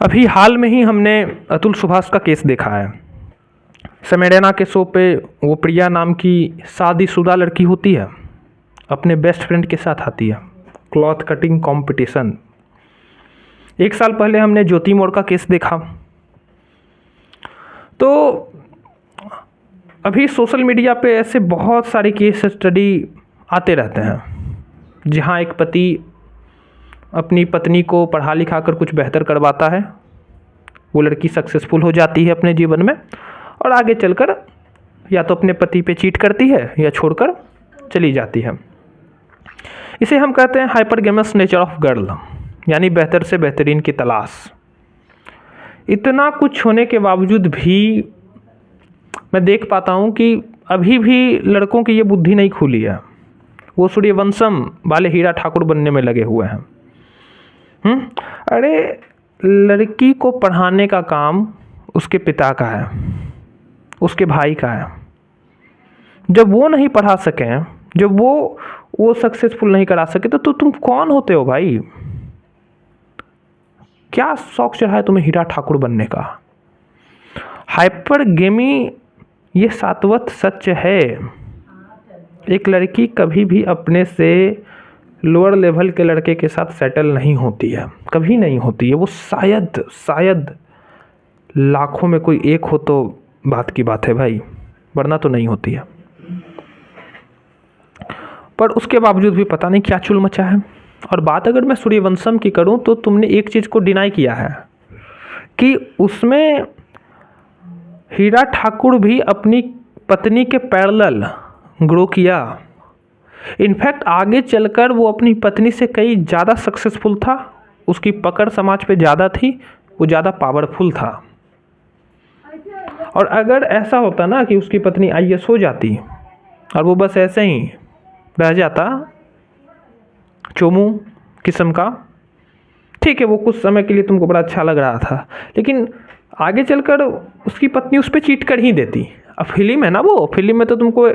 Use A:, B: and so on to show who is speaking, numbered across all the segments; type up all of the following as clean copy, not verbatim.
A: अभी हाल में ही हमने अतुल सुभाष का केस देखा है। समेडना के शो पे वो प्रिया नाम की शादीशुदा लड़की होती है, अपने बेस्ट फ्रेंड के साथ आती है क्लॉथ कटिंग कंपटीशन। 1 साल पहले हमने ज्योति मोड़ का केस देखा। तो अभी सोशल मीडिया पे ऐसे बहुत सारे केस स्टडी आते रहते हैं जहाँ एक पति अपनी पत्नी को पढ़ा लिखा कर कुछ बेहतर करवाता है, वो लड़की सक्सेसफुल हो जाती है अपने जीवन में और आगे चलकर या तो अपने पति पे चीट करती है या छोड़कर चली जाती है। इसे हम कहते हैं हाइपरगेमस नेचर ऑफ गर्ल, यानी बेहतर से बेहतरीन की तलाश। इतना कुछ होने के बावजूद भी मैं देख पाता हूँ कि अभी भी लड़कों की ये बुद्धि नहीं खुली है, वो सूर्यवंशम वाले हीरा ठाकुर बनने में लगे हुए हैं। अरे लड़की को पढ़ाने का काम उसके पिता का है, उसके भाई का है। जब वो नहीं पढ़ा सकें, जब वो सक्सेसफुल नहीं करा सके तो तुम कौन होते हो भाई? क्या शौक चढ़ा है तुम्हें हीरा ठाकुर बनने का? हाइपर गेमी ये शाश्वत सच है। एक लड़की कभी भी अपने से लोअर लेवल के लड़के के साथ सेटल नहीं होती है, कभी नहीं होती है। वो शायद लाखों में कोई एक हो तो बात की बात है भाई, वरना तो नहीं होती है। पर उसके बावजूद भी पता नहीं क्या चुल मचा है। और बात अगर मैं सूर्यवंशम की करूं तो तुमने एक चीज़ को डिनाई किया है कि उसमें हीरा ठाकुर भी अपनी पत्नी के पैरेलल ग्रो किया। इनफैक्ट आगे चलकर वो अपनी पत्नी से कई ज़्यादा सक्सेसफुल था, उसकी पकड़ समाज पे ज़्यादा थी, वो ज़्यादा पावरफुल था। और अगर ऐसा होता ना कि उसकी पत्नी आईएएस हो जाती और वो बस ऐसे ही रह जाता चोमू किस्म का, ठीक है वो कुछ समय के लिए तुमको बड़ा अच्छा लग रहा था, लेकिन आगे चलकर उसकी पत्नी उस पर चीट कर ही देती। अब फिल्म है ना, वो फिल्म में तो तुमको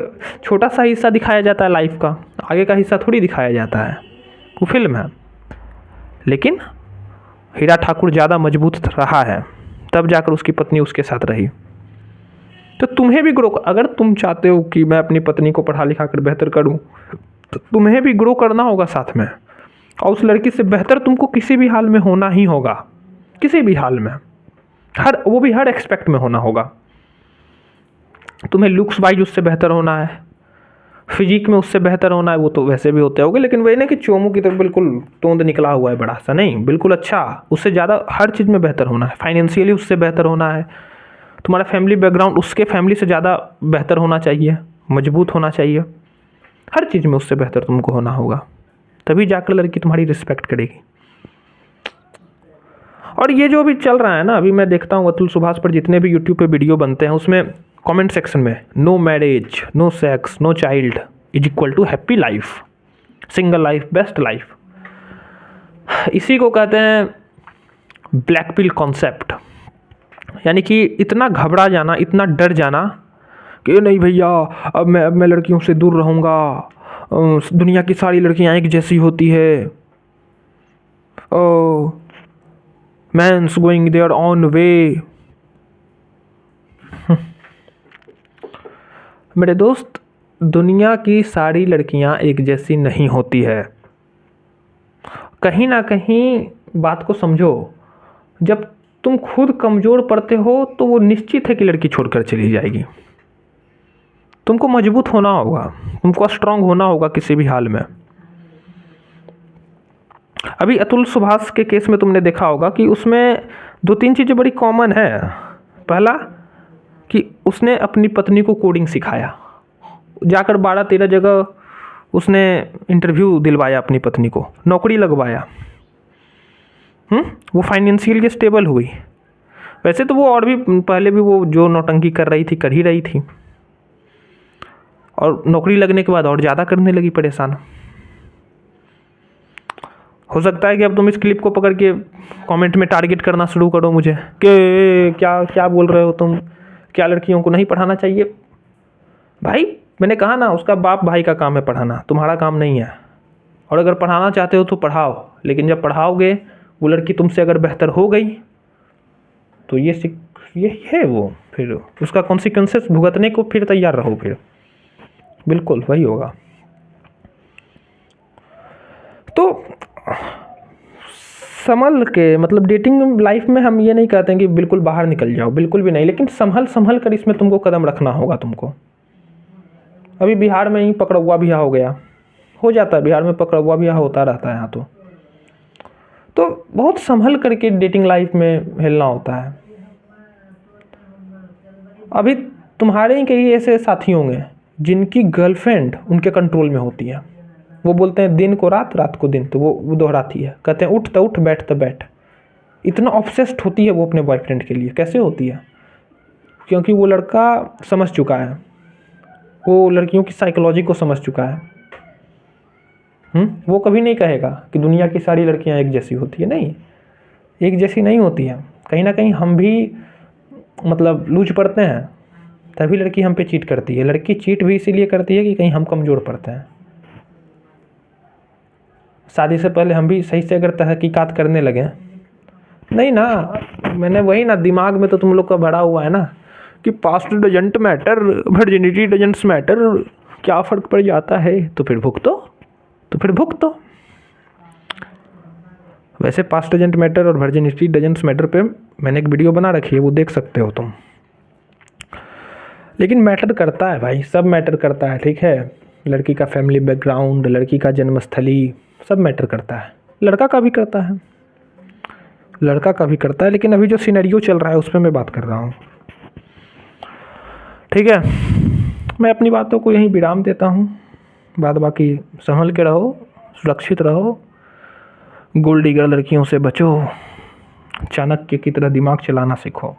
A: छोटा सा हिस्सा दिखाया जाता है लाइफ का, आगे का हिस्सा थोड़ी दिखाया जाता है, वो फिल्म है। लेकिन हीरा ठाकुर ज़्यादा मजबूत रहा है, तब जाकर उसकी पत्नी उसके साथ रही। तो तुम्हें भी ग्रो, अगर तुम चाहते हो कि मैं अपनी पत्नी को पढ़ा लिखा कर बेहतर करूं, तो तुम्हें भी ग्रो करना होगा साथ में, और उस लड़की से बेहतर तुमको किसी भी हाल में होना ही होगा, किसी भी हाल में, वो भी हर एक्सपेक्ट में होना होगा। तुम्हें लुक्स वाइज उससे बेहतर होना है, फिजिक में उससे बेहतर होना है, वो तो वैसे भी होते होगे, लेकिन वही ना कि चोमू की तरफ बिल्कुल तोंद निकला हुआ है बड़ा सा, नहीं, बिल्कुल अच्छा, उससे ज़्यादा हर चीज़ में बेहतर होना है। फाइनेंशियली उससे बेहतर होना है, तुम्हारा फैमिली बैकग्राउंड उसके फैमिली से ज़्यादा बेहतर होना चाहिए, मजबूत होना चाहिए, हर चीज़ में उससे बेहतर तुमको होना होगा, तभी जाकर लड़की तुम्हारी रिस्पेक्ट करेगी। और ये जो भी चल रहा है ना, अभी मैं देखता हूँ अतुल सुभाष पर जितने भी यूट्यूब पे वीडियो बनते हैं, उसमें कमेंट सेक्शन में no marriage, no sex, no child is equal to happy life, single life best life. इसी को कहते हैं ब्लैक पिल कॉन्सेप्ट, यानी कि इतना घबरा जाना, इतना डर जाना कि नहीं भैया अब मैं लड़कियों से दूर रहूँगा, दुनिया की सारी लड़कियाँ एक जैसी होती है, men's going there on way. मेरे दोस्त, दुनिया की सारी लड़कियां एक जैसी नहीं होती है। कहीं ना कहीं बात को समझो, जब तुम खुद कमज़ोर पड़ते हो तो वो निश्चित है कि लड़की छोड़कर चली जाएगी। तुमको मजबूत होना होगा, तुमको स्ट्रांग होना होगा किसी भी हाल में। अभी अतुल सुभाष के केस में तुमने देखा होगा कि उसमें 2-3 चीज़ें बड़ी कॉमन है। पहला कि उसने अपनी पत्नी को कोडिंग सिखाया, जाकर 12-13 जगह उसने इंटरव्यू दिलवाया, अपनी पत्नी को नौकरी लगवाया। वो फाइनेंशियली स्टेबल हुई। वैसे तो वो और भी पहले भी वो जो नौटंकी कर रही थी कर ही रही थी, और नौकरी लगने के बाद और ज़्यादा करने लगी परेशान। हो सकता है कि अब तुम इस क्लिप को पकड़ के कमेंट में टारगेट करना शुरू करो मुझे कि क्या क्या बोल रहे हो तुम, क्या लड़कियों को नहीं पढ़ाना चाहिए? भाई मैंने कहा ना, उसका बाप भाई का काम है पढ़ाना, तुम्हारा काम नहीं है। और अगर पढ़ाना चाहते हो तो पढ़ाओ, लेकिन जब पढ़ाओगे वो लड़की तुमसे अगर बेहतर हो गई तो ये है वो, फिर उसका कॉन्सिक्वेंसेस भुगतने को फिर तैयार रहो, फिर बिल्कुल वही होगा। तो संभल के, मतलब डेटिंग लाइफ में हम ये नहीं कहते हैं कि बिल्कुल बाहर निकल जाओ, बिल्कुल भी नहीं, लेकिन संभल कर इसमें तुमको कदम रखना होगा तुमको। अभी बिहार में ही पकड़वा ब्याह हो जाता है, बिहार में पकड़वा ब्याह होता रहता है यहाँ तो बहुत संभल करके डेटिंग लाइफ में हिलना होता है। अभी तुम्हारे ही कई ऐसे साथी होंगे जिनकी गर्लफ्रेंड उनके कंट्रोल में होती है, वो बोलते हैं दिन को रात, रात को दिन, तो वो दोहराती है, कहते हैं उठ तो उठ, बैठ तो बैठ। इतना ऑब्सेस्ड होती है वो अपने बॉयफ्रेंड के लिए। कैसे होती है? क्योंकि वो लड़का समझ चुका है, वो लड़कियों की साइकोलॉजी को समझ चुका है। वो कभी नहीं कहेगा कि दुनिया की सारी लड़कियां एक जैसी होती है, नहीं, एक जैसी नहीं होती है। कहीं ना कहीं हम भी मतलब लूज पड़ते हैं, तभी लड़की हम पे चीट करती है। लड़की चीट भी इसीलिए करती है कि कहीं हम कमज़ोर पड़ते हैं। शादी से पहले हम भी सही से अगर तहकीकात करने लगे, नहीं ना, मैंने वही ना, दिमाग में तो तुम लोग का भरा हुआ है ना कि past doesn't matter, virginity doesn't matter, क्या फ़र्क पड़ जाता है, तो फिर भुगतो। वैसे पास्ट डजंट मैटर और वर्जिनिटी डजंट्स मैटर पे मैंने एक वीडियो बना रखी है, वो देख सकते हो तुम। लेकिन मैटर करता है भाई, सब मैटर करता है, ठीक है। लड़की का फैमिली बैकग्राउंड, लड़की का जन्मस्थली, सब मैटर करता है। लड़का का भी करता है, लेकिन अभी जो सिनेरियो चल रहा है उस पर मैं बात कर रहा हूँ, ठीक है। मैं अपनी बातों को यहीं विराम देता हूँ। बाद बाकी संभल के रहो, सुरक्षित रहो, गोल्ड डिगर लड़कियों से बचो, चाणक्य की तरह दिमाग चलाना सीखो।